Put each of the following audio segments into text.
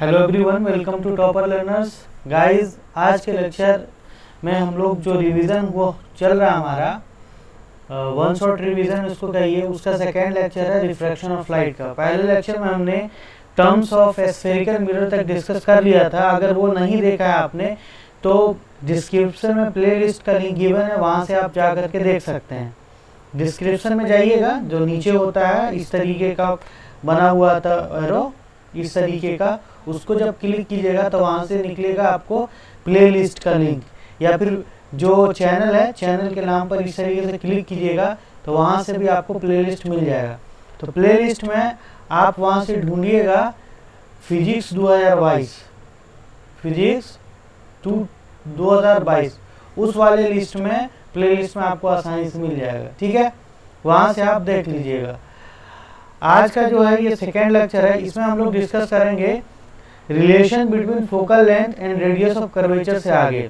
Hello everyone, welcome to Topper Learners. Guys, आज के lecture में हम लोग जो रिवीजन वो चल रहा है हमारा वन शॉट रिवीजन उसको कहिए, उसका सेकेंड लेक्चर है रिफ्रैक्शन ऑफ लाइट का। पहले लेक्चर में हमने टर्म्स ऑफ स्फेरिकल मिरर तक डिस्कस कर लिया था। अगर वो नहीं देखा है आपने तो डिस्क्रिप्शन में प्लेलिस्ट का लिंक गिवन है, वहाँ से आप जा करके देख सकते हैं। डिस्क्रिप्शन में जाइएगा, जो नीचे होता है इस तरीके का बना हुआ था एरो, इस तरीके का, उसको जब क्लिक कीजिएगा तो वहाँ से निकलेगा आपको प्लेलिस्ट का लिंक, या फिर जो चैनल है चैनल के नाम पर इस तरीके से क्लिक कीजिएगा तो वहाँ से भी आपको प्लेलिस्ट मिल जाएगा। तो प्लेलिस्ट में आप वहाँ से ढूंढिएगा फिजिक्स 2022, फिजिक्स 2022, उस वाले लिस्ट में प्लेलिस्ट में आपको आसानी से मिल जाएगा। ठीक है, वहाँ से आप देख लीजिएगा। आज का जो है ये सेकेंड लेक्चर है, इसमें हम लोग डिस्कस करेंगे relation between focal length and radius of curvature से आगे।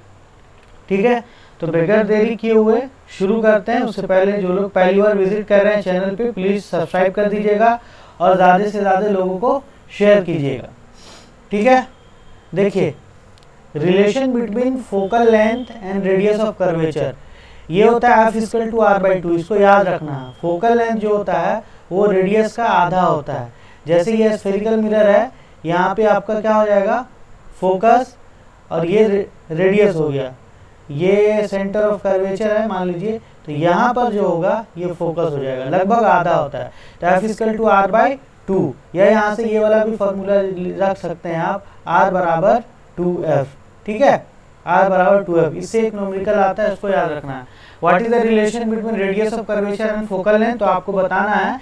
ठीक है, तो बगैर देरी किए हुए शुरू करते हैं। उससे पहले जो लोग पहली बार विजिट कर रहे हैं चैनल पे, प्लीज सब्सक्राइब कर दीजिएगा और ज़्यादा से ज़्यादा लोगों को शेयर कीजिएगा। ठीक है, देखिए relation between focal length and radius of curvature, ये होता है F=R/2। इसको याद रखना है। फोकल लेंथ जो होता है वो रेडियस का आधा होता है। जैसे ये स्फेरिकल मिरर है, यहाँ पे आपका क्या हो जाएगा, फोकस, और ये रेडियस हो गया, ये सेंटर ऑफ कर्वेचर है मान लीजिए, तो यहाँ पर जो होगा ये फोकस हो जाएगा, लगभग आधा होता है। तो F=R/2, या यहाँ से ये वाला भी फॉर्मूला रख सकते हैं आप, R=2F। ठीक है, R=2F, इससे एक न्यूमेरिकल आता है, उसको याद रखना है। What is the relation between radius of curvature and focal length, तो आपको बताना है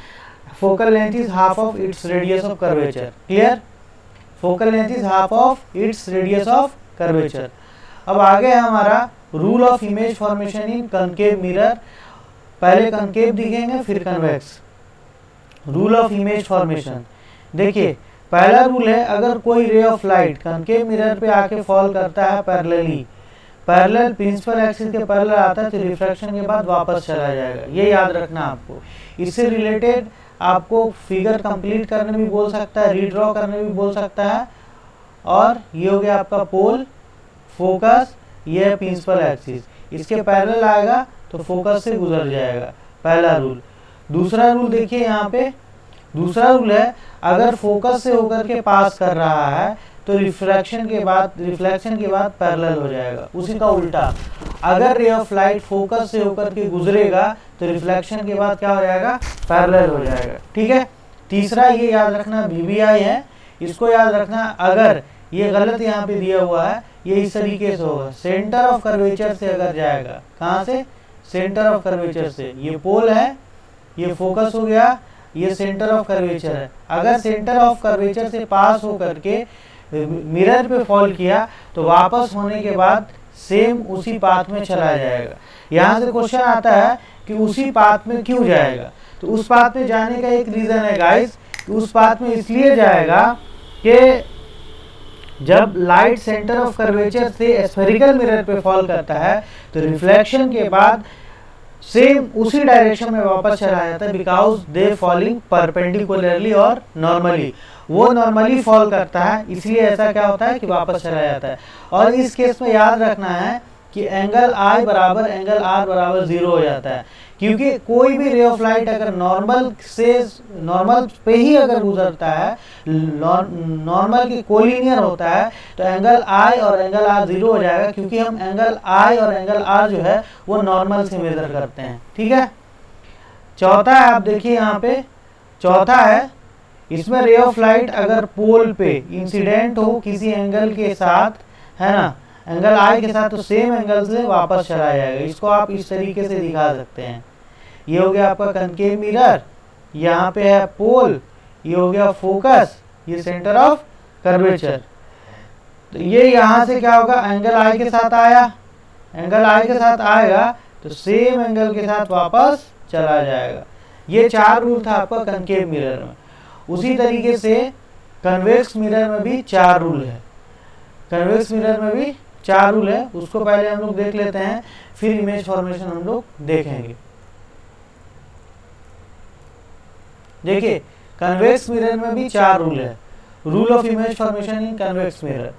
focal length is half of its radius of curvature. Clear, focal length is half of its radius of curvature. अब आगे है हमारा rule of image formation in concave mirror. पहले concave दिखेंगे फिर convex. Rule of image formation, देखिए पहला rule है, अगर कोई ray of light concave mirror पे आके फॉल करता है पैरेलली, पैरेलल प्रिंसिपल एक्सिस के पैरेलल आता है, तो रिफ्रैक्शन के बाद वापस चला जाएगा। ये याद रखना आपको। इससे रिलेटेड आपको फिगर कंप्लीट करने भी बोल सकता है, रीड्रॉ करने भी बोल सकता है। और ये हो गया आपका पोल, फोकस, ये है प्रिंसिपल एक्सिस, इसके पैरेलल आएगा तो फोकस से गुजर जाएगा। पहला रूल। दूसरा रूल देखिए यहाँ पे, दूसरा रूल है, अगर फोकस से होकर के पास कर रहा है तो रिफ्लेक्शन के बाद पैरेलल हो जाएगा। उसी का उल्टा, अगर रे ऑफ लाइट फोकस से होकर के गुजरेगा तो रिफ्लेक्शन के बाद क्या हो जाएगा, पैरेलल हो जाएगा। ठीक है, तीसरा ये याद रखना BBI है, इसको याद रखना। अगर ये गलत यहाँ पे दिया हुआ है, ये इस तरीके से होगा, सेंटर ऑफ कर्वेचर से अगर जाएगा, कहाँ से, सेंटर ऑफ कर्वेचर से, ये पोल है, ये फोकस हो गया, ये सेंटर ऑफ कर्वेचर है। अगर सेंटर ऑफ कर्वेचर से पास होकर के मिरर पे फॉल किया तो वापस होने के बाद सेम उसी पाथ में चला जाएगा। यहाँ से क्वेश्चन आता है कि उसी पाथ में क्यों जाएगा, तो उस पाथ में जाने का एक रीजन है गाइस, कि उस पाथ में इसलिए जाएगा कि जब लाइट सेंटर ऑफ कर्वेचर से स्फेरिकल मिरर पे फॉल करता है तो रिफ्लेक्शन के बाद सेम उसी डायरेक्शन में वापस चला जाता है, बिकॉज दे फॉलिंग परपेंडिकुलरली और नॉर्मली। वो नॉर्मली फॉल करता है, इसलिए ऐसा क्या होता है कि वापस चला जाता है। और इस केस में याद रखना है कि एंगल I बराबर एंगल R बराबर 0 हो जाता है, क्योंकि कोई भी रे ऑफ लाइट अगर नॉर्मल पे ही अगर गुजरता है, नॉर्मल की कोलिनियर होता है, तो एंगल I और एंगल R 0 हो जाएगा, क्योंकि हम एंगल I और एंगल R जो है वो नॉर्मल से मेजर करते हैं। ठीक है, चौथा है, आप देखिए यहाँ पे चौथा है, इसमें रे ऑफ लाइट अगर पोल पे इंसिडेंट हो किसी एंगल के साथ, है ना, एंगल I के साथ, तो सेम एंगल से वापस चला जाएगा। इसको आप इस तरीके से दिखा सकते हैं। ये हो गया आपका कनकेव मिरर, यहाँ पे है पोल, ये हो गया फोकस, ये सेंटर ऑफ कर्वेचर। तो ये यहाँ से क्या होगा, एंगल I के साथ आया, एंगल I के साथ आएगा तो सेम एंगल के साथ वापस चला जाएगा। ये चार रूल था आपका कनकेव मिरर में। उसी तरीके से कन्वेक्स मिरर में भी चार रूल है, कन्वेक्स मिरर में भी चार रूल है, उसको पहले हम लोग देख लेते हैं, फिर इमेज फॉर्मेशन हम लोग देखेंगे। देखिए कन्वेक्स मिरर में भी चार रूल है, rule of image formation in convex mirror.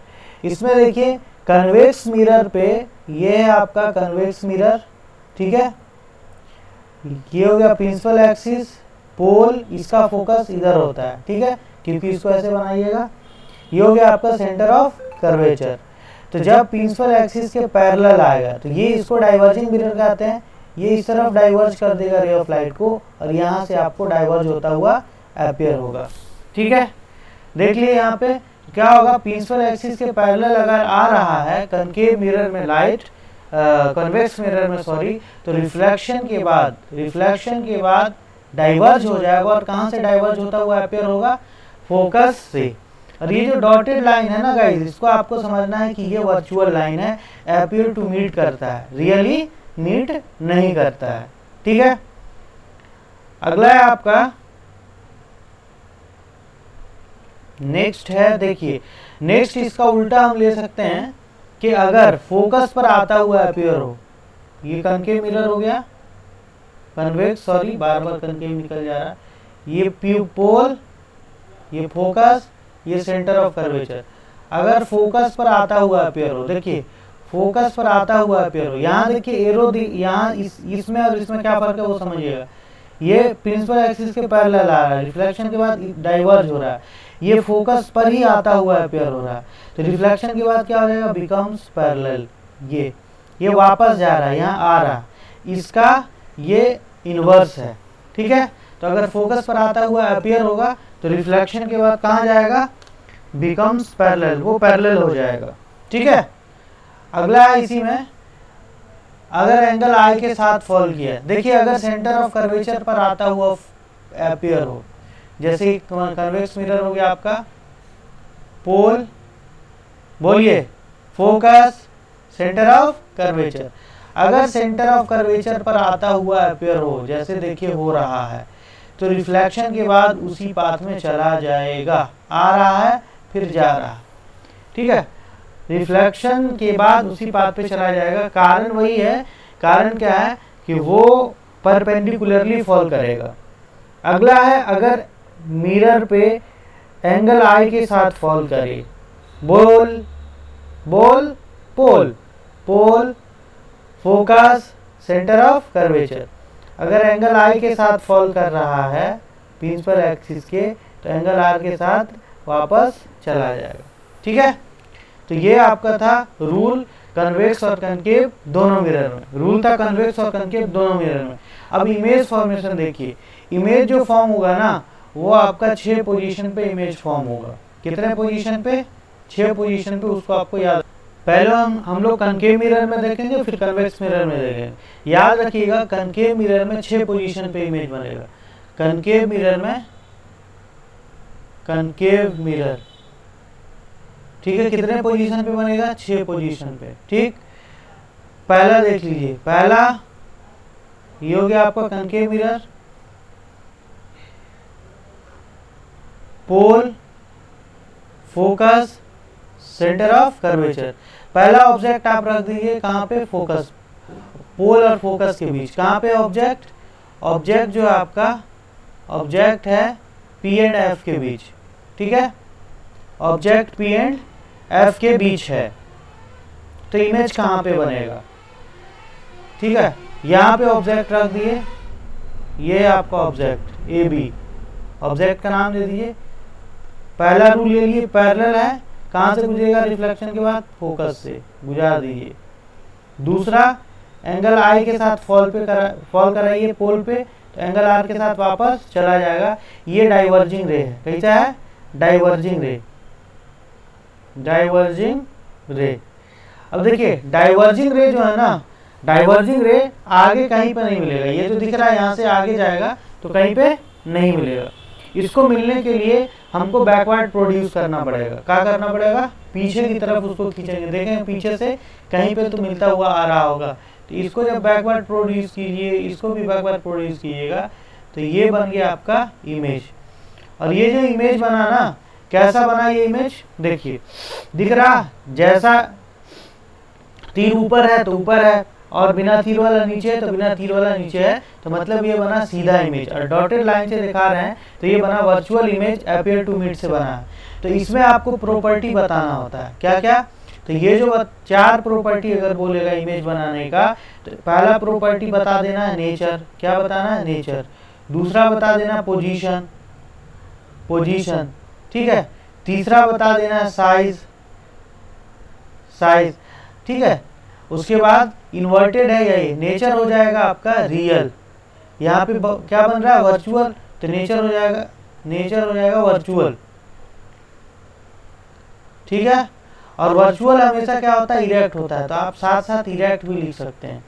इसमें देखिए कन्वेक्स मिरर पे ये है आपका कन्वेक्स मिरर, ठीक है, ये हो गया प्रिंसिपल एक्सिस, पोल, इसका फोकस इधर होता है, ठीक है, क्योंकि इसको ऐसे बनाइएगा। ये हो गया आपका सेंटर ऑफ कर्वेचर। तो जब प्रिंसिपल एक्सिस के पैरेलल आएगा तो ये इसको डाइवर्जिंग मिरर कहते हैं, ये इस तरफ डाइवर्ज कर देगा रे ऑफ लाइट को और यहाँ से आपको डाइवर्ज होता हुआ अपीयर होगा, ठीक है। देख लिए यहाँ पे क्या होगा, प्रिंसिपल एक्सिस के पैरेलल अगर आ रहा है कनकेव मिरर में लाइट, कन्वेक्स मिरर में सॉरी, तो रिफ्लेक्शन के बाद डाइवर्ज हो जाएगा। और कहाँ से डाइवर्ज होता हुआ अपीयर होगा, फोकस से। और ये जो डॉटेड लाइन है ना गाइस, इसको आपको समझना है कि ये वर्चुअल लाइन है, अपीयर टू मीट करता है, रियली मीट नहीं करता है, ठीक है। अगला है आपका नेक्स्ट है, देखिए नेक्स्ट इसका उल्टा हम ले सकते हैं कि अगर फोकस पर आता हुआ अपीयर हो, ये कनकेव मिरर हो गया, कन्वेक्स सॉरी बार बार कनकेव निकल जा रहा है, ये पोल, ये फोकस, ये सेंटर ऑफ कर्वेचर। अगर फोकस पर आता हुआ अपीयर हो, देखिए फोकस पर आता हुआ अपीयर हो, यहाँ देखिए एरो यहाँ इसमें और इसमें क्या फर्क है वो समझिएगा। ये प्रिंसिपल एक्सिस के पैरेलल आ रहा है, रिफ्लेक्शन के बाद डाइवर्ज हो रहा है, ये फोकस पर ही आता हुआ अपीयर हो रहा है, तो रिफ्लेक्शन के बाद क्या हो जाएगा, बिकम्स पैरेलल। ये वापस जा रहा है, यहाँ आ रहा, इसका ये इनवर्स है, ठीक है। तो अगर फोकस पर आता हुआ अपीयर होगा तो रिफ्लेक्शन के बाद कहाँ जाएगा, बिकम्स पैरेलल, वो पैरेलल हो जाएगा, ठीक है। अगला है इसी में, अगर एंगल आई के साथ फॉल किया, देखिए अगर सेंटर ऑफ कर्वेचर पर आता हुआ अपीयर हो, जैसे कन्वेक्स मिरर हो गया आपका, पोल, बोलिए, फोकस, सेंटर ऑफ कर्वेचर। अगर सेंटर ऑफ कर्वेचर पर आता हुआ अपीयर हो, जैसे देखिए हो रहा है, तो रिफ्लेक्शन के बाद उसी पाथ में चला जाएगा, आ रहा है फिर जा रहा, ठीक है, रिफ्लेक्शन के बाद उसी पाथ पे चला जाएगा। कारण वही है, कारण क्या है कि वो परपेंडिकुलरली फॉल करेगा। अगला है अगर मिरर पे एंगल आई के साथ फॉल करे, पोल, फोकस, सेंटर ऑफ कर्वेचर। अगर एंगल आई के साथ फॉल कर रहा है प्रिंसिपल एक्सिस के, तो एंगल आर के साथ वापस चला जाएगा, ठीक है। तो ये आपका था रूल कन्वेक्स और कनकेव दोनों मिरर में, रूल था कन्वेक्स और कनकेव दोनों मिरर में। अब इमेज फॉर्मेशन देखिए, इमेज जो फॉर्म होगा ना वो आपका 6 पोजीशन पे इमेज फॉर्म होगा। कितने पोजीशन पे, 6 पोजीशन पे, उसको आपको याद, पहले हम लोग कनकेव मिरर में देखेंगे फिर कन्वेक्स मिरर में देखेंगे। याद रखिएगा कनकेव मिरर में 6 पोजीशन पे इमेज बनेगा। कनकेव मिरर, ठीक है, कितने पोजीशन पे बनेगा, 6 पोजीशन पे, ठीक। पहला देख लीजिए, पहला ये हो गया आपका concave mirror, pole, focus, centre of curvature. पहला ऑब्जेक्ट आप रख दीजिए कहाँ पे, फोकस, पोल और फोकस के बीच। कहाँ पे ऑब्जेक्ट जो आपका ऑब्जेक्ट है पी एंड एफ के बीच, ठीक है, ऑब्जेक्ट पी एंड एफ के बीच है, तो इमेज कहाँ पे बनेगा, ठीक है। यहाँ पे ऑब्जेक्ट रख दिए, ये आपका ऑब्जेक्ट ए बी, ऑब्जेक्ट का नाम दे दीजिए। पहला रूल ले लिए, पैरेलल है, कहाँ से गुजरेगा, रिफ्लेक्शन के बाद फोकस से गुजार दीजिए। दूसरा एंगल आई के साथ फॉल कराइए पोल पे, तो एंगल आर के साथ वापस चला जाएगा। ये डाइवर्जिंग रे है, कैसा है, डाइवर्जिंग रे। अब देखिए डाइवर्जिंग रे जो है ना, डाइवर्जिंग रे आगे कहीं पे नहीं मिलेगा, ये जो दिख रहा है यहाँ से आगे जाएगा तो कहीं पे नहीं मिलेगा। इसको मिलने के लिए हमको बैकवर्ड प्रोड्यूस करना पड़ेगा। क्या करना पड़ेगा, पीछे की तरफ उसको खींचेंगे, देखें पीछे से कहीं पे तो मिलता हुआ आ रहा होगा, तो इसको जब बैकवर्ड प्रोड्यूस कीजिए, इसको भी बैकवर्ड प्रोड्यूस कीजिएगा, तो ये बन गया आपका इमेज। और ये जो इमेज बना ना, कैसा बना ये इमेज, देखिए दिख रहा, जैसा तीर ऊपर है तो ऊपर है, और बिना तीर वाला नीचे है तो बिना तीर वाला नीचे है, तो मतलब ये बना सीधा इमेज। और डॉटेड लाइन से दिखा रहे हैं तो ये बना virtual image appear to meet से बना है। तो इसमें आपको प्रॉपर्टी बताना होता है, क्या क्या? तो ये जो 4 प्रॉपर्टी अगर बोलेगा इमेज बनाने का, तो पहला प्रॉपर्टी बता देना है नेचर, क्या बताना है? नेचर। दूसरा बता देना पोजीशन, पोजीशन, ठीक है। तीसरा बता देना है साइज, साइज, ठीक है। उसके बाद इन्वर्टेड है ये नेचर हो जाएगा आपका रियल, यहाँ पे क्या बन रहा है? वर्चुअल, तो नेचर हो जाएगा, नेचर हो जाएगा वर्चुअल, ठीक है। और वर्चुअल हमेशा क्या होता है? इरेक्ट होता है, तो आप साथ साथ इरेक्ट भी लिख सकते हैं।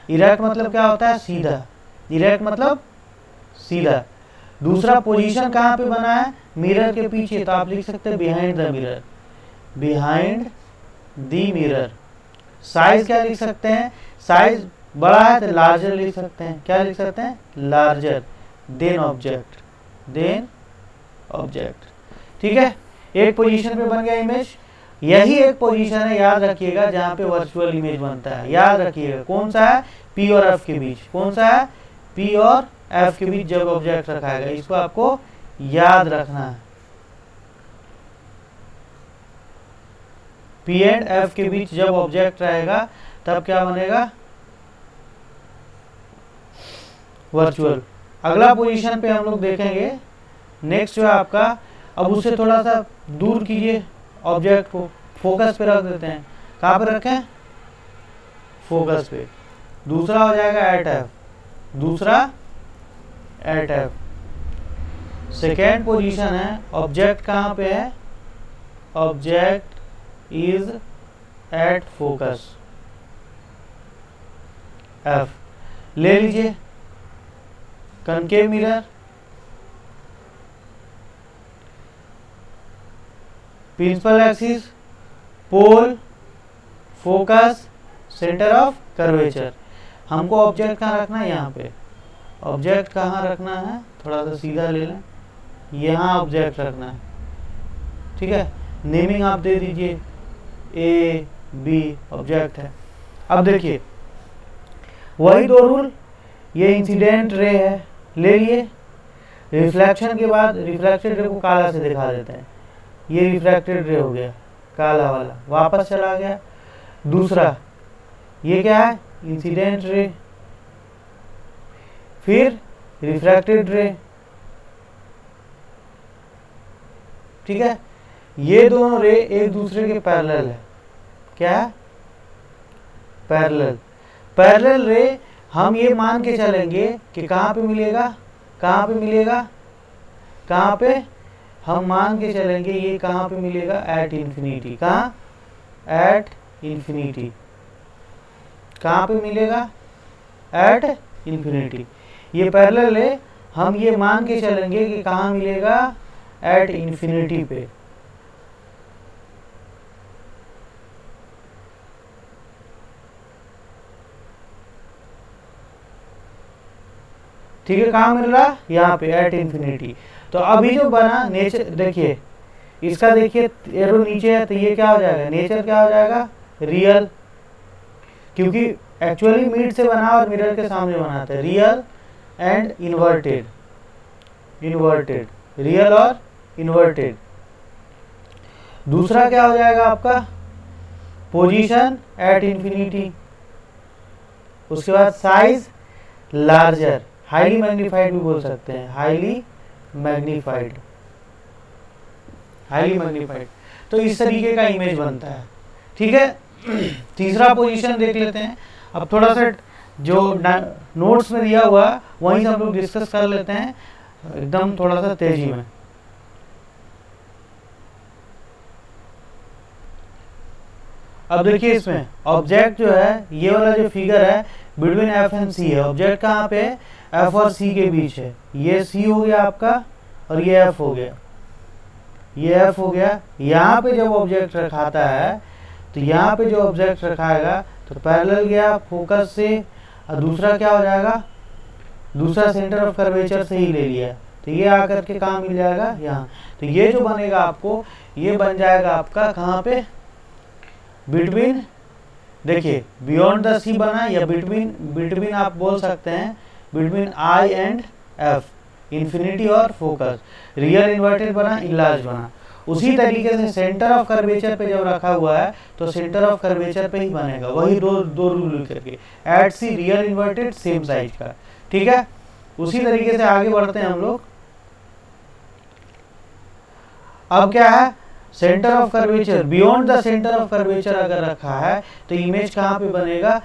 इरेक्ट मतलब क्या होता है? सीधा, इरेक्ट मतलब सीधा। दूसरा पोजीशन कहाँ पे बना है? मिरर के पीछे, तो आप लिख सकते हैं behind the mirror, behind the mirror. Size क्या लिख सकते हैं? साइज बड़ा है तो लार्जर लिख सकते हैं, क्या लिख सकते हैं? Larger than object, than object, ठीक है। एक पोजीशन पे बन गया इमेज। यही एक पोजीशन है, याद रखिएगा, जहाँ पे वर्चुअल इमेज बनता है। याद रखिएगा कौन सा है? पी और एफ के बीच। कौन सा है? पी और एफ के बीच जब ऑब्जेक्ट रखाएगा, इसको आपको याद रखना है। पी एंड एफ के बीच जब ऑब्जेक्ट रहेगा तब क्या बनेगा? वर्चुअल। अगला पोजीशन पे हम लोग देखेंगे, नेक्स्ट जो है आपका, अब उससे थोड़ा सा दूर कीजिए ऑब्जेक्ट को, फोकस पे रख देते हैं। कहाँ पे रखें? फोकस पे। दूसरा हो जाएगा एट एफ, दूसरा एट एफ। सेकेंड पोजीशन है, ऑब्जेक्ट कहाँ पे है? Object is at focus, F. ले लीजिए concave mirror, principal axis, pole, focus, centre of curvature. हमको ऑब्जेक्ट कहाँ रखना है? यहाँ पे। ऑब्जेक्ट कहाँ रखना है? थोड़ा सा सीधा ले लें, यहाँ ऑब्जेक्ट रखना है, ठीक है। नेमिंग आप दे दीजिए, ए बी ऑब्जेक्ट है। अब देखिए वही 2 रूल, ये इंसिडेंट रे है, ले लिए। रिफ्लेक्शन के बाद रिफ्लेक्टेड रे को काला से दिखा देते हैं, ये रिफ्रैक्टेड रे हो गया काला वाला, वापस चला गया। दूसरा ये क्या है? इंसिडेंट रे, फिर रिफ्रैक्टेड रे, ठीक है। ये दोनों रे एक दूसरे के पैरेलल है, क्या है? पैरेलल। पैरेलल रे हम ये मान के चलेंगे कि कहाँ पे मिलेगा? कहाँ पे मिलेगा? कहाँ पे? हम मान के चलेंगे ये कहाँ पे मिलेगा? At infinity. कहाँ? At infinity. कहाँ पे मिलेगा? At infinity. ये पैरेलल है, हम ये मान के चलेंगे कि कहाँ मिलेगा? एट इन्फिनिटी पे। ठीक है, कहाँ मिल रहा? यहाँ पे एट इन्फिनिटी। तो अभी जो बना नेचर, देखिए इसका, देखिए एरो नीचे है तो ये क्या हो जाएगा? नेचर क्या हो जाएगा? रियल, क्योंकि एक्चुअली मीट से बना और मिरर के सामने बनाते हैं। Real and inverted, inverted, real और इन्वर्टेड। दूसरा क्या हो जाएगा आपका? Position at infinity. उसके बाद साइज लार्जर, हाईली मैग्नीफाइड भी बोल सकते हैं, हाईली मैग्नीफाइड, हाईली मैग्नीफाइड। तो इस तरीके का इमेज बनता है, ठीक है। तीसरा पोजीशन देख लेते हैं। अब थोड़ा सा जो नोट्स में दिया हुआ वहीं से हम लोग डिस्कस कर लेते हैं एकदम थोड़ा सा तेजी में। अब देखिए इसमें ऑब्जेक्ट जो है, ये वाला जो फिगर है बिटवीन एफ एंड सी है। ऑब्जेक्ट कहाँ पे? एफ और सी के बीच है। ये सी हो गया आपका और ये एफ हो गया, ये एफ हो गया। यहाँ पे जब ऑब्जेक्ट रखाता है तो यहाँ पे जो ऑब्जेक्ट रखाएगा तो पैरेलल गया फोकस से, और दूसरा क्या हो जाएगा? दूसरा सेंटर ऑफ कर्वेचर से ही ले लिया, तो ये आकर के कहाँ मिल जाएगा? यहाँ। तो ये जो बनेगा आपको, ये बन जाएगा आपका कहाँ पे? बिटवीन देखिए बियॉन्ड द सी बना या बिटवीन आप बोल सकते हैं, between I and F, infinity और फोकस। रियल इन्वर्टेड बना, इनलार्ज बना। उसी तरीके से सेंटर ऑफ कर्वेचर पे जब रखा हुआ है तो सेंटर ऑफ कर्वेचर पे ही बनेगा, वही दो रूल करके, एट सी रियल इन्वर्टेड सेम साइज का, ठीक है। उसी तरीके से आगे बढ़ते हैं हम लोग। अब क्या है, centre of curvature, beyond the centre of curvature अगर रखा है तो इमेज कहाँ पे बनेगा,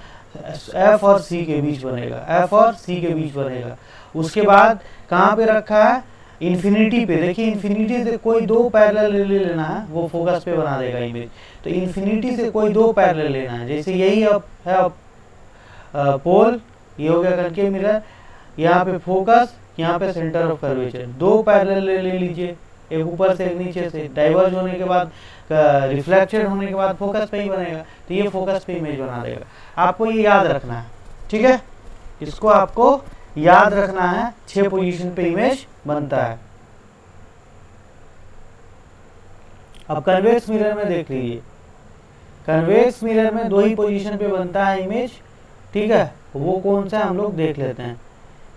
एफ और सी के बीच बनेगा, एफ और सी के बीच बनेगा। उसके बाद कहाँ पे रखा है, इन्फिनिटी पे। देखिए इन्फिनिटी से कोई दो पैरेलल ले लेना है, वो फोकस पे बना देगा इमेज। तो इन्फिनिटी से कोई दो पैरेलल लेना है, जैसे यही अब है पोल, ये हो गया कनकेव मिरर, यहाँ पे फोकस, यहाँ पे सेंटर ऑफ कर्वेचर, दो पैरेलल ले लीजिए, एक ऊपर से एक नीचे से। डाइवर्ज होने के बाद, रिफ्लेक्टेड होने के बाद फोकस पे ही बनेगा, तो ये फोकस पे इमेज बना देगा। आपको ये याद रखना है, ठीक है, इसको आपको याद रखना है। 6 पोजीशन पे इमेज बनता है। अब कन्वेक्स मिरर में देख लीजिए, कन्वेक्स मिरर में 2 ही पोजीशन पे बनता है इमेज, ठीक है। वो कौन सा हम लोग देख लेते हैं।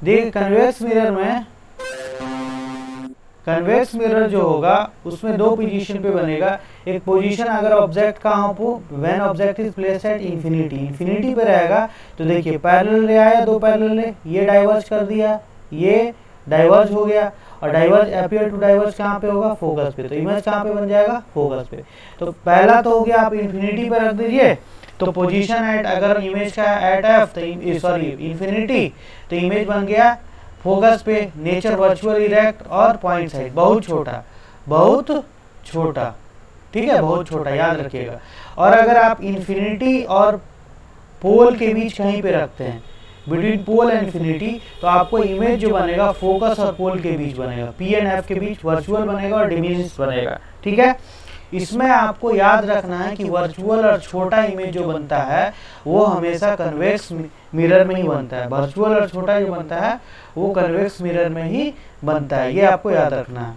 देखिए कन्वेक्स मिरर में, कन्वेक्स मिरर जो होगा उसमें 2 पोजीशन पे बनेगा। एक पोजीशन अगर ऑब्जेक्ट कहाँ हो, when object is placed at infinity, infinity पे रहेगा तो देखिए पैरेलल ले आया, 2 पैरेलल ले, ये डाइवर्ज कर दिया, ये डाइवर्ज हो गया, और डाइवर्ज अपियर टू डाइवर्ज कहाँ पे होगा, फोकस पे। तो इमेज कहाँ पे बन जाएगा, फोकस पे। तो पहला तो हो गया, आप इन्फिनिटी पे रख दीजिए, तो पोजीशन एट, अगर इमेज का एट एफ, तो सॉरी इन्फिनिटी, तो इमेज बन गया फोकस पे, नेचर वर्चुअल इरेक्ट और पॉइंट साइड, बहुत छोटा, बहुत छोटा, ठीक है, बहुत छोटा, याद रखिएगा। और अगर आप इन्फिनिटी और पोल के बीच कहीं पे रखते हैं, बिटवीन पोल एंड इन्फिनिटी, तो आपको इमेज जो बनेगा फोकस और पोल के बीच बनेगा, पी एंड एफ के बीच वर्चुअल बनेगा और डिमिनिश बनेगा, ठीक है। इसमें आपको याद रखना है कि वर्चुअल और छोटा इमेज जो बनता है वो हमेशा कन्वेक्स मिरर में ही बनता है। वर्चुअल और छोटा जो बनता है वो कन्वेक्स मिरर में ही बनता है, ये आपको याद रखना है,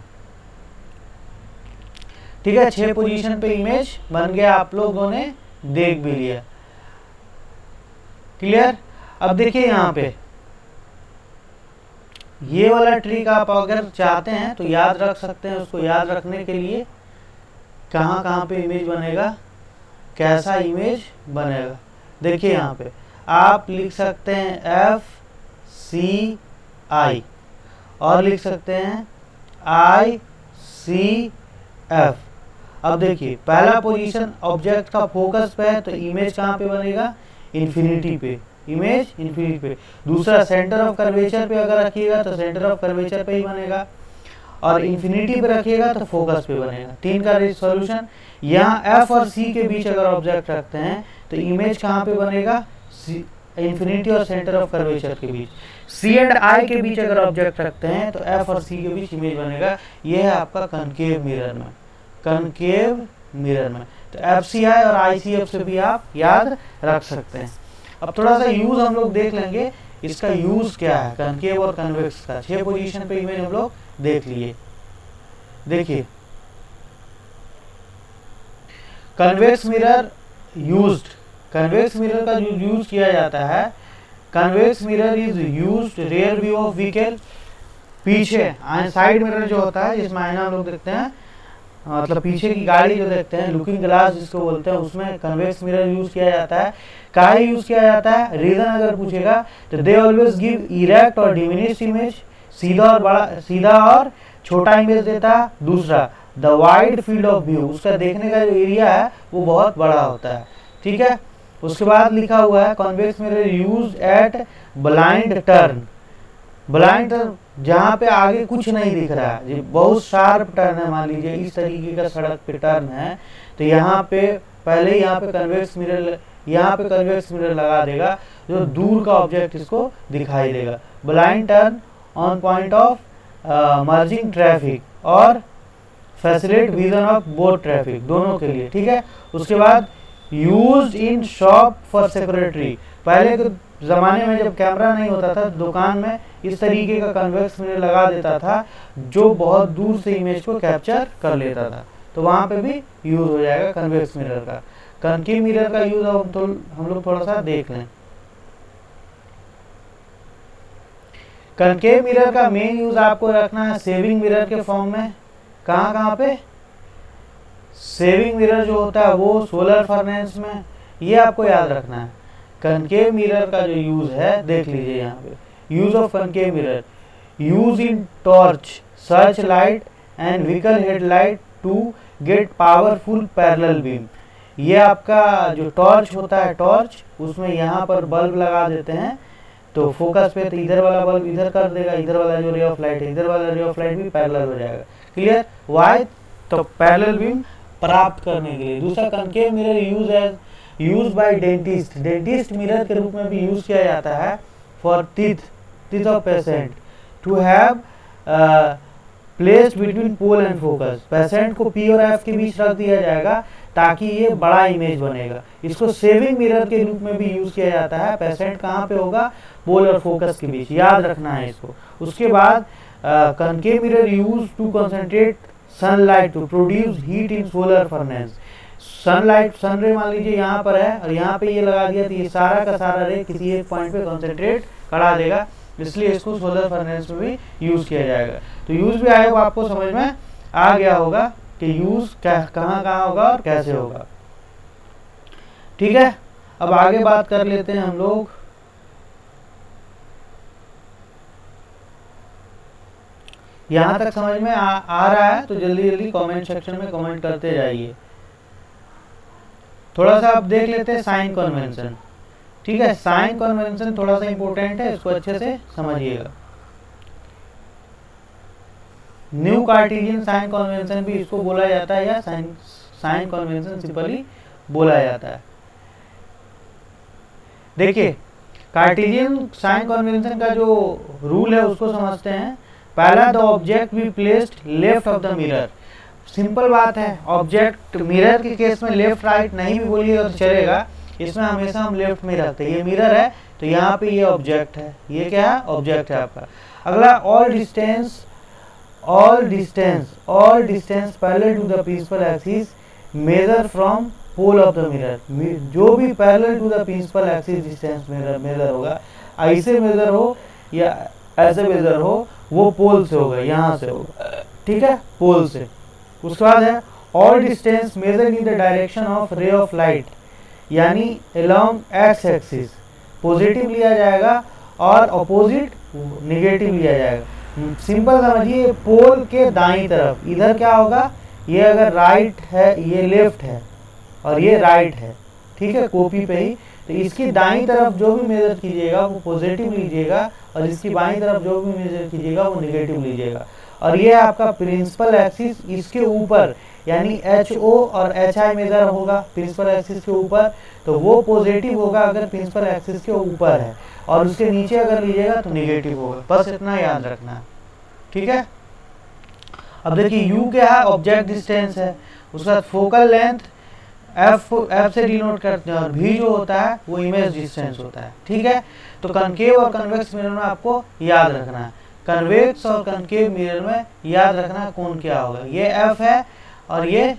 ठीक है। 6 पोजीशन पे इमेज बन गया, आप लोगों ने देख भी लिया, क्लियर। अब देखिए यहाँ पे ये वाला ट्रिक आप अगर चाहते हैं तो याद रख सकते हैं। उसको याद रखने के लिए कहाँ कहाँ पे इमेज बनेगा, कैसा इमेज बनेगा, देखिए यहाँ पे आप लिख सकते हैं FCI और लिख सकते हैं ICF। अब देखिए पहला पोजीशन ऑब्जेक्ट का फोकस पे है तो इमेज कहाँ पे बनेगा, इन्फिनिटी पे, इमेज इन्फिनिटी पे। दूसरा सेंटर ऑफ कर्वेचर पे अगर रखिएगा तो सेंटर ऑफ कर्वेचर पे ही बनेगा, और इन्फिनिटी पे रखिएगा तो फोकस पे बनेगा। 3 का सॉल्यूशन। यहाँ एफ और सी के बीच अगर ऑब्जेक्ट रखते हैं तो इमेज कहाँ पे बनेगा, इन्फिनिटी और सेंटर ऑफ कर्वेचर के बीच। सी एंड आई के बीच अगर ऑब्जेक्ट रखते हैं तो एफ और सी के बीच इमेज बनेगा। ये है आपका कनकेव मिरर में, कनकेव मिरर में। तो FCI और ICF से भी आप याद रख सकते हैं। अब थोड़ा सा यूज हम लोग देख लेंगे, इसका यूज क्या है कनकेव और कन्वेक्स का। 6 पोजीशन पे इमेज हम लोग देख लिए। देखिए convex mirror used, convex mirror का जो यूज किया जाता है, convex mirror is used rear view of vehicle. पीछे साइड मिरर जो होता है जिसमें आईना हम लोग देखते हैं, मतलब पीछे की गाड़ी जो देखते हैं, लुकिंग ग्लास जिसको बोलते हैं, उसमें कन्वेक्स मिरर यूज किया जाता है। काहे यूज किया जाता है, रीजन अगर पूछेगा तो दे ऑलवेज गिव इरेक्ट और डिमिनिश्ड इमेज, सीधा और बड़ा, सीधा और छोटा इमेज देता है। दूसरा the wide field of view, उसका देखने का जो एरिया है वो बहुत बड़ा होता है, ठीक है। उसके बाद लिखा हुआ है convex mirror used eight blind turn. Blind turn जहाँ पे आगे कुछ नहीं दिख रहा है, बहुत शार्प टर्न है, मान लीजिए इस तरीके का सड़क पे टर्न है, तो यहाँ पे पहले यहाँ पे कन्वेक्स मिरर, यहाँ पे कन्वेक्स मिरर लगा देगा जो दूर का ऑब्जेक्ट इसको दिखाई देगा। Blind turn on point of merging traffic और facilitate vision of both traffic, दोनों के लिए, ठीक है। उसके बाद used in shop for security. पहले के ज़माने में जब कैमरा नहीं होता था, दुकान में इस तरीके का कन्वेक्स मिरर लगा देता था जो बहुत दूर से इमेज को कैप्चर कर लेता था, तो वहाँ पे भी यूज हो जाएगा कन्वेक्स मिरर का। कनकेव मिरर का यूज हम लोग थोड़ा सा देख लें। कनकेव मिरर का मेन यूज आपको रखना है सेविंग मिरर के फॉर्म में। कहाँ पे सेविंग मिरर जो होता है वो सोलर फर्नेस में, ये आपको याद रखना है। कनकेव मिरर का जो यूज है देख लीजिए यहाँ पे, use of concave mirror, use in torch, search light and vehicle headlight to get powerful parallel beam. ये आपका जो टॉर्च होता है, टॉर्च उसमें यहाँ पर बल्ब लगा देते हैं तो फोकस पे, तो इधर वाला बल्ब इधर कर देगा, इधर वाला जो रे ऑफ लाइट है इधर वाला रे ऑफ लाइट भी पैरेलल हो जाएगा। क्लियर? वाई? तो पैरेलल बीम प्राप्त करने के लिए। दूसरा, concave mirror use by dentist, dentist mirror के रूप में भी यूज किया जाता है for teeth of patient to have placed between pole and focus. Patient को पी और एफ के बीच रख दिया जाएगा ताकि ये बड़ा इमेज बनेगा। इसको सेविंग मिरर के रूप में भी यूज किया जाता है। पेशेंट कहाँ पे होगा? पोल और फोकस के बीच, याद रखना है इसको। उसके बाद concave mirror use to concentrate sunlight to produce heat in solar furnace. Sunlight, sun ray मान लीजिए यहाँ पर है और यहाँ पे ये लगा दिया तो ये सारा का सारा रे किसी एक पॉइंट पे कंसंट्रेट करा देगा, इसलिए इसको सोलर फर्नेस में भी यूज किया जाएगा। तो यूज भी आएगा, आपको समझ में आ गया होगा कि यूज कहाँ होगा और कैसे होगा। ठीक है, अब आगे बात कर लेते हैं हम लोग। यहां तक समझ में आ रहा है तो जल्दी जल्दी कमेंट सेक्शन में कमेंट करते जाइए। थोड़ा सा आप देख लेते हैं साइन कन्वेंशन। ठीक है, साइन कन्वेंशन थोड़ा सा इंपॉर्टेंट है, इसको अच्छे से समझिएगा। न्यू कार्टेशियन साइन कन्वेंशन भी इसको बोला जाता है, या साइन कन्वेंशन सिंपली बोला जाता है। देखिए, कार्टेशियन साइन कन्वेंशन का जो रूल है उसको समझते हैं। पहला, the object be placed left of the mirror. Simple बात है, ऑब्जेक्ट मिरर के केस में लेफ्ट राइट नहीं भी बोलिएगा तो चलेगा, इसमें हमेशा हम लेफ्ट में रखते हैं। ये मिरर है तो यहाँ पे ये ऑब्जेक्ट है, ये क्या है? ऑब्जेक्ट है आपका। अगला, all distance parallel to the principal axis measure from pole of the mirror. जो भी parallel to the principal axis distance measure होगा, ऐसे मेजर हो या ऐसे मेजर हो, वो पोल से होगा, यहाँ से होगा। ठीक है, पोल से। उसके बाद है all distance measure in the direction of ray of light, यानी अलोंग एक्स एक्सिस पॉजिटिव लिया जाएगा और अपोजिट नेगेटिव लिया जाएगा। सिंपल समझिए, पोल के दाईं तरफ इधर क्या होगा? ये अगर राइट है, ये लेफ्ट है और ये राइट है, ठीक है, कॉपी पे ही, तो इसकी दाईं तरफ जो भी मेजर कीजिएगा वो पॉजिटिव लीजिएगा और इसकी बाईं तरफ जो भी मेजर कीजिएगा वो नेगेटिव लीजिएगा। और ये आपका प्रिंसिपल एक्सिस, इसके ऊपर यानी HO और HI मेजर होगा प्रिंसिपल एक्सिस के ऊपर, तो वो पॉजिटिव होगा अगर प्रिंसिपल एक्सिस के ऊपर है, और उसके नीचे अगर लीजिएगा तो नेगेटिव होगा। बस इतना याद रखना है। ठीक है, अब देखिए U क्या है? ऑब्जेक्ट डिस्टेंस है। उसके बाद फोकल लेंथ F से डिनोट करते हैं, और V जो होता है वो इमेज डिस्टेंस होता है। ठीक है, तो कनकेव और कन्वेक्स मिरर में आपको याद रखना है। कन्वेक्स और कनकेव मिरर में याद रखना है कौन क्या होगा। ये F है और ये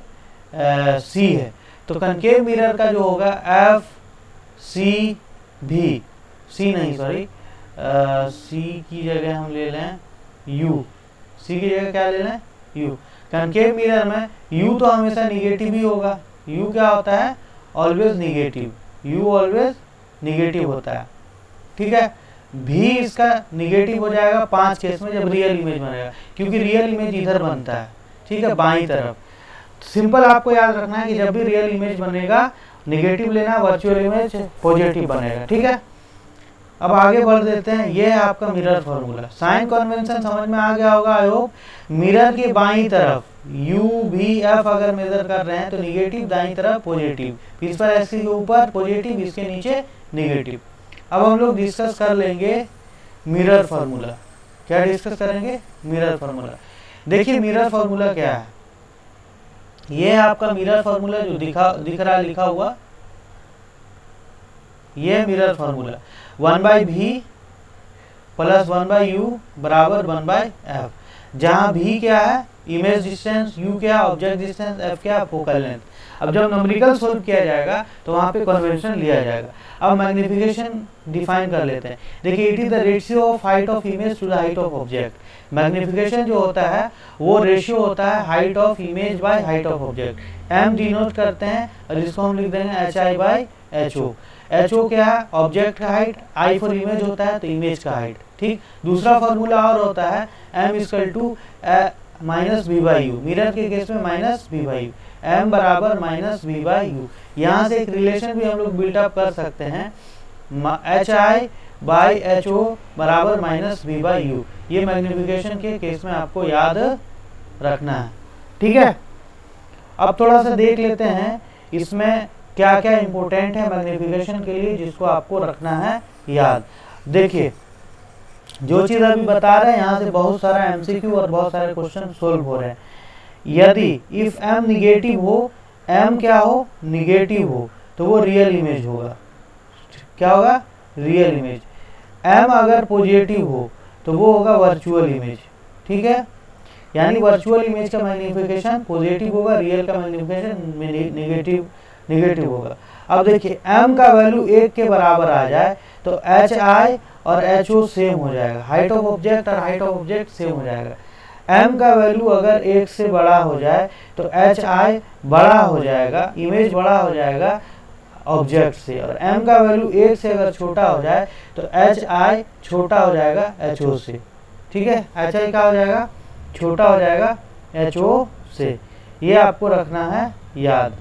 C है। तो कनकेव मिरर का जो होगा FCV, C की जगह हम ले लें U, C की जगह क्या ले लें? U। कनकेव मिरर में U तो हमेशा निगेटिव ही होगा। U क्या होता है? Always negative. U always negative होता है। ठीक है, भी इसका निगेटिव हो जाएगा 5 केस में जब रियल इमेज बनेगा, क्योंकि रियल इमेज इधर बनता है। ठीक है, बाईं तरफ। सिंपल आपको याद रखना है कि जब भी रियल इमेज बनेगा निगेटिव लेना, वर्चुअल इमेज पॉजिटिव बनेगा। ठीक है, अब आगे बढ़ देते हैं। ये है आपका मिरर फार्मूला। साइन कन्वेंशन समझ में आ गया होगा आई होप। मिरर के बाईं तरफ UVF अगर मेजर कर रहे हैं तो निगेटिव, दाईं तरफ पॉजिटिव, प्रिंसिपल एक्सिस के ऊपर पॉजिटिव, इसके नीचे निगेटिव। अब हम लोग डिस्कस कर लेंगे मिरर फार्मूला। क्या डिस्कस करेंगे? Mirror formula. देखिए मिरर फार्मूला क्या है। ये है आपका मिरर फार्मूला जो दिख रहा है लिखा हुआ, ये mirror formula 1/V plus 1/U बराबर 1/F, जहाँ V क्या है? इमेज डिस्टेंस, u क्या ऑब्जेक्ट डिस्टेंस, f क्या फोकल लेंथ। अब जब न्यूमेरिकल सोल्व किया जाएगा तो वहाँ पे कन्वेंशन लिया जाएगा। अब मैग्निफिकेशन डिफाइन कर लेते हैं। देखिए it is the ratio of height of image to the height of object. Magnification जो होता है वो रेशियो होता है height of image by height of object. m denote करते हैं और इसको हम लिख देंगे hi बाय ho। ho क्या है, ऑब्जेक्ट का हाइट, i फॉर इमेज होता है तो इमेज का हाइट। ठीक, दूसरा फॉर्मूला और होता है m equal to minus v by U, mirror के केस में minus v by U, m बराबर माइनस v बाई यू। यहाँ से एक रिलेशन भी हम लोग बिल्टअप कर सकते हैं, hi बाई ho बराबर माइनस v बाई यू। ये मैग्निफिकेशन के केस में आपको याद रखना है। ठीक है, अब थोड़ा सा देख लेते हैं इसमें क्या क्या इंपॉर्टेंट है मैग्निफिकेशन के लिए जिसको आपको रखना है याद। देखिए जो चीज़ अभी बता रहे हैं यहाँ से बहुत सारा एमसीक्यू और बहुत सारे क्वेश्चन सोल्व हो रहे हैं। यदि इफ m निगेटिव हो, m क्या हो, निगेटिव हो, तो वो रियल इमेज होगा। क्या होगा, रियल इमेज। m अगर पॉजिटिव हो तो वो होगा वर्चुअल इमेज। ठीक है, यानी वर्चुअल इमेज का मैग्निफिकेशन पॉजिटिव होगा, रियल का मैग्निफिकेशन निगेटिव होगा। अब देखिए m का वैल्यू 1 के बराबर आ जाए तो hi और ho सेम हो जाएगा, हाइट ऑफ ऑब्जेक्ट और हाइट ऑफ ऑब्जेक्ट सेम हो जाएगा। m का वैल्यू अगर 1 से बड़ा हो जाए तो hi बड़ा हो जाएगा, इमेज बड़ा हो जाएगा ऑब्जेक्ट से, और m का वैल्यू 1 से अगर छोटा हो जाए तो hi छोटा हो जाएगा ho से। ठीक है, hi क्या हो जाएगा, छोटा हो जाएगा ho से। ये आपको रखना है याद,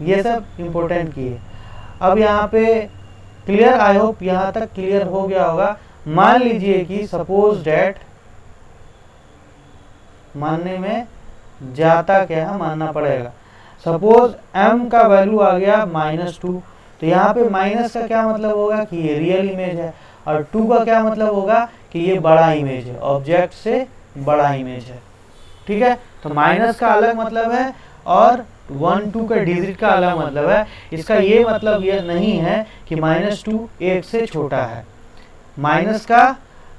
ये सब इम्पोर्टेंट की है। अब यहाँ पे क्लियर, आई होप यहाँ तक क्लियर हो गया होगा। मान लीजिए कि सपोज डेट, मानने में जाता क्या है, मानना पड़ेगा। सपोज m का वैल्यू आ गया -2, तो यहाँ पे माइनस का क्या मतलब होगा कि ये रियल इमेज है, और 2 का क्या मतलब होगा कि ये बड़ा इमेज है, ऑब्जेक्ट से बड़ा इमेज है। ठीक है, तो माइनस का अलग मतलब है और 1 2 का डिजिट का अलग मतलब है। इसका ये मतलब ये नहीं है कि -2 1 से छोटा है। माइनस का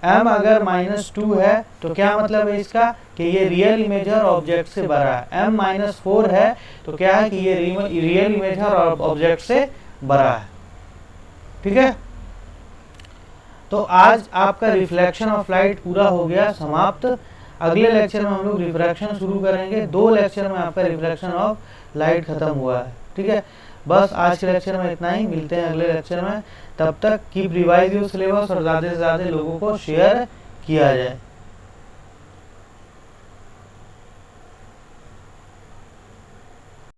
m अगर -2 है तो क्या मतलब है इसका कि ये रियल इमेज और ऑब्जेक्ट से बड़ा है। m -4 है तो क्या है कि ये रियल इमेज और ऑब्जेक्ट से बड़ा है। ठीक है, तो आज आपका रिफ्लेक्शन ऑफ लाइट पूरा हो गया, समाप्त। अगले लेक्चर में हम लोग रिफ्रैक्शन शुरू करेंगे। 2 लेक्चर में आपका रिफ्लेक्शन ऑफ लाइट खत्म हुआ है। ठीक है, बस आज के लेक्चर में इतना ही, मिलते हैं अगले लेक्चर में। तब तक कीप रिवाइज योर सिलेबस और ज़्यादा से ज़्यादा लोगों को शेयर किया जाए।